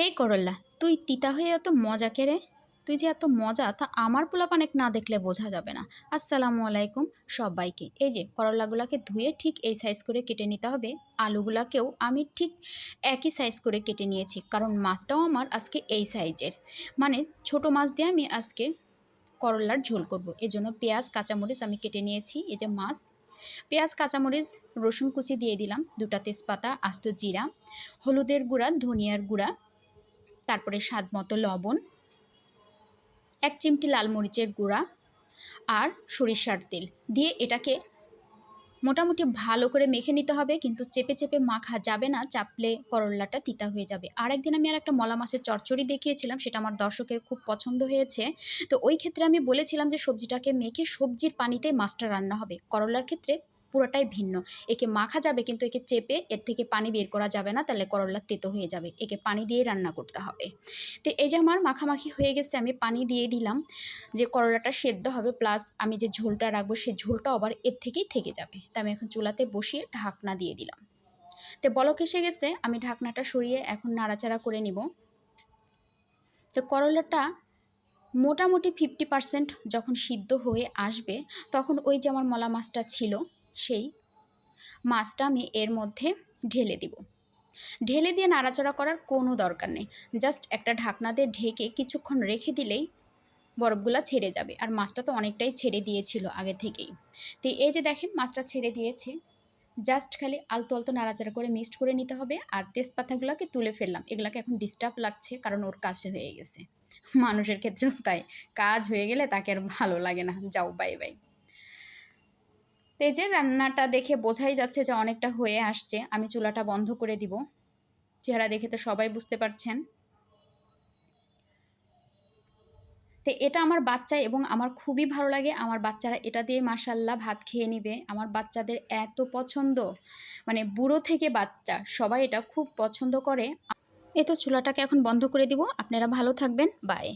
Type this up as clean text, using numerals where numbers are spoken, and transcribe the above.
এই করল্লা, তুই তিতা হয়ে এত মজা কেড়ে? তুই যে এত মজা তা আমার পোলাপানেক না দেখলে বোঝা যাবে না। আসসালামু আলাইকুম সবাইকে। এই যে করল্লাগুলোকে ধুয়ে ঠিক এই সাইজ করে কেটে নিতে হবে। আলুগুলাকেও আমি ঠিক একই সাইজ করে কেটে নিয়েছি, কারণ মাছটাও আমার আজকে এই সাইজের, মানে ছোট মাছ দিয়ে আমি আজকে করল্লার ঝোল করব। এজন্য পেঁয়াজ কাঁচামরিচ আমি কেটে নিয়েছি। এই যে মাছ, পেঁয়াজ কাঁচামরিচ রসুন কুচি দিয়ে দিলাম, 2টা তেজপাতা, আস্ত জিরা, হলুদের গুঁড়া, ধনিয়ার গুঁড়া, তারপরে স্বাদ মতো লবণ, 1 চিমটি লাল মরিচের গুঁড়া আর সরিষার তেল দিয়ে এটাকে মোটামুটি ভালো করে মেখে নিতে হবে। কিন্তু চেপে চেপে মাখা যাবে না, চাপলে করল্লাটা তিতা হয়ে যাবে। আর একদিন আমি একটা মলা মাছের চচ্চড়ি দেখিয়েছিলাম, সেটা আমার দর্শকের খুব পছন্দ হয়েছে। তো ওই ক্ষেত্রে আমি বলেছিলাম যে সবজিটাকে মেখে সবজির পানিতে মাছটা রান্না হবে। করল্লার ক্ষেত্রে পুরোটাই ভিন্ন। একে মাখা যাবে কিন্তু একে চেপে এর থেকে পানি বের করা যাবে না, তাহলে করল্লা তেতো হয়ে যাবে। একে পানি দিয়ে রান্না করতে হবে। তো এই যে আমার মাখামাখি হয়ে গেছে, আমি পানি দিয়ে দিলাম, যে করলাটা সেদ্ধ হবে, প্লাস আমি যে ঝোলটা রাখবো সেই ঝোলটা আবার এর থেকেই থেকে যাবে। তা আমি এখন চুলাতে বসিয়ে ঢাকনা দিয়ে দিলাম। তো বলক এসে গেছে, আমি ঢাকনাটা সরিয়ে এখন নাড়াচাড়া করে নিব। তো করলাটা মোটামুটি 50% যখন সিদ্ধ হয়ে আসবে, তখন ওই যে আমার মলা মাছটা ছিল, সেই মাছটা আমি এর মধ্যে ঢেলে দিব। ঢেলে দিয়ে নাড়াচাড়া করার কোনো দরকার নেই, জাস্ট একটা ঢাকনা দিয়ে ঢেকে কিছুক্ষণ রেখে দিলেই বরফগুলা ছেড়ে যাবে। আর মাছটা তো অনেকটাই ছেড়ে দিয়েছিল আগে থেকেই। তো এই যে দেখেন মাছটা ছেড়ে দিয়েছে, জাস্ট খালি আলতো আলতো নাড়াচাড়া করে মিক্সড করে নিতে হবে। আর তেজপাতাগুলোকে তুলে ফেললাম, এগুলাকে এখন ডিস্টার্ব লাগছে কারণ ওর কাছে হয়ে গেছে। মানুষের ক্ষেত্রেও তাই, কাজ হয়ে গেলে তাকে আর ভালো লাগে না। যাও বাই বাই। তো এই যে রান্নাটা দেখে বোঝাই যাচ্ছে যে অনেকটা হয়ে আসছে। আমি চুলাটা বন্ধ করে দিব, চেহারা দেখে তো সবাই বুঝতে পারছেন। তো এটা আমার বাচ্চা এবং আমার খুবই ভালো লাগে। আমার বাচ্চারা এটা দিয়ে মাশাল্লাহ ভাত খেয়ে নিবে। আমার বাচ্চাদের এত পছন্দ, মানে বুড়ো থেকে বাচ্চা সবাই এটা খুব পছন্দ করে। এই তো চুলাটাকে এখন বন্ধ করে দিব। আপনারা ভালো থাকবেন, বাই।